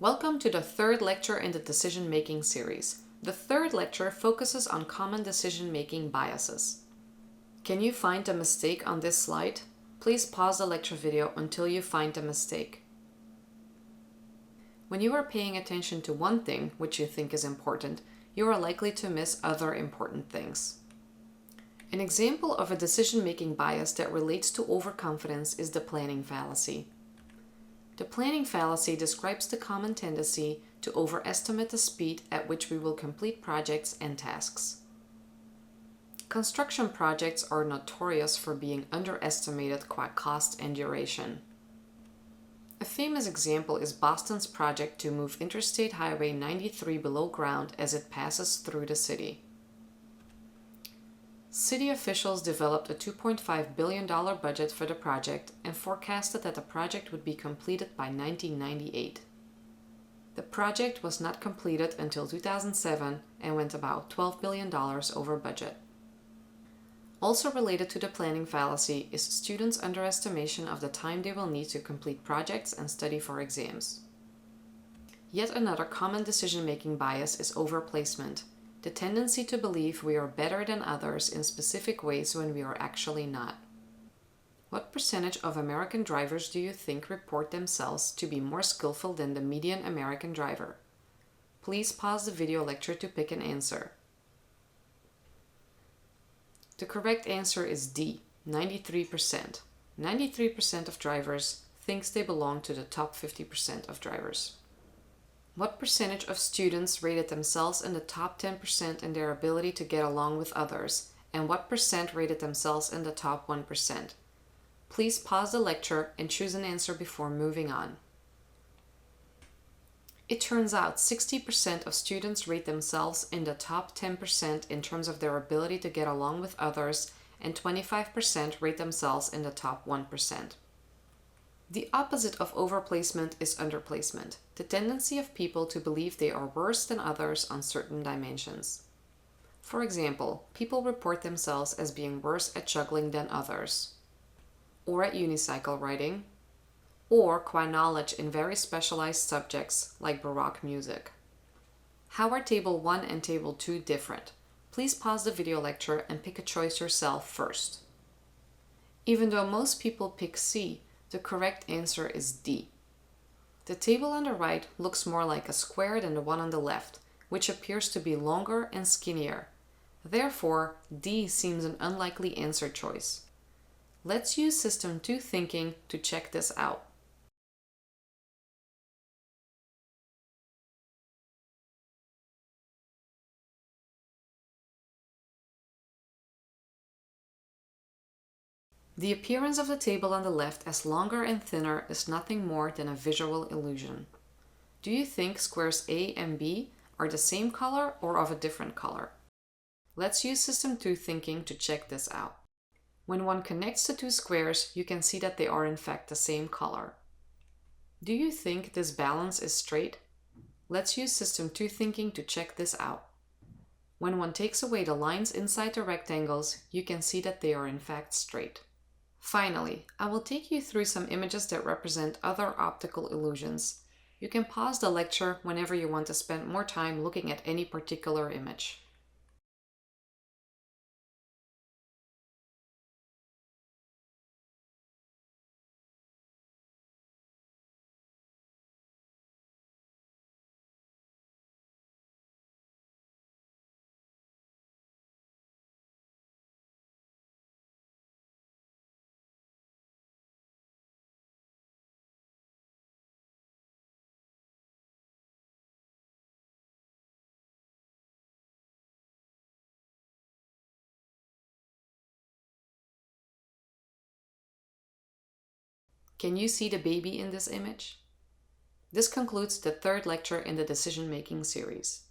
Welcome to the third lecture in the decision-making series. The third lecture focuses on common decision-making biases. Can you find a mistake on this slide? Please pause the lecture video until you find the mistake. When you are paying attention to one thing which you think is important, you are likely to miss other important things. An example of a decision-making bias that relates to overconfidence is the planning fallacy. The planning fallacy describes the common tendency to overestimate the speed at which we will complete projects and tasks. Construction projects are notorious for being underestimated qua cost and duration. A famous example is Boston's project to move Interstate Highway 93 below ground as it passes through the city. City officials developed a $2.5 billion budget for the project and forecasted that the project would be completed by 1998. The project was not completed until 2007 and went about $12 billion over budget. Also related to the planning fallacy is students' underestimation of the time they will need to complete projects and study for exams. Yet another common decision-making bias is overplacement. The tendency to believe we are better than others in specific ways when we are actually not. What percentage of American drivers do you think report themselves to be more skillful than the median American driver? Please pause the video lecture to pick an answer. The correct answer is D, 93%. 93% of drivers thinks they belong to the top 50% of drivers. What percentage of students rated themselves in the top 10% in their ability to get along with others, and what percent rated themselves in the top 1%? Please pause the lecture and choose an answer before moving on. It turns out 60% of students rate themselves in the top 10% in terms of their ability to get along with others, and 25% rate themselves in the top 1%. The opposite of overplacement is underplacement, the tendency of people to believe they are worse than others on certain dimensions. For example, people report themselves as being worse at juggling than others, or at unicycle riding, or qua knowledge in very specialized subjects like Baroque music. How are Table 1 and Table 2 different? Please pause the video lecture and pick a choice yourself first. Even though most people pick C, the correct answer is D. The table on the right looks more like a square than the one on the left, which appears to be longer and skinnier. Therefore, D seems an unlikely answer choice. Let's use System 2 thinking to check this out. The appearance of the table on the left as longer and thinner is nothing more than a visual illusion. Do you think squares A and B are the same color or of a different color? Let's use System 2 thinking to check this out. When one connects the two squares, you can see that they are in fact the same color. Do you think this balance is straight? Let's use System 2 thinking to check this out. When one takes away the lines inside the rectangles, you can see that they are in fact straight. Finally, I will take you through some images that represent other optical illusions. You can pause the lecture whenever you want to spend more time looking at any particular image. Can you see the baby in this image? This concludes the third lecture in the decision-making series.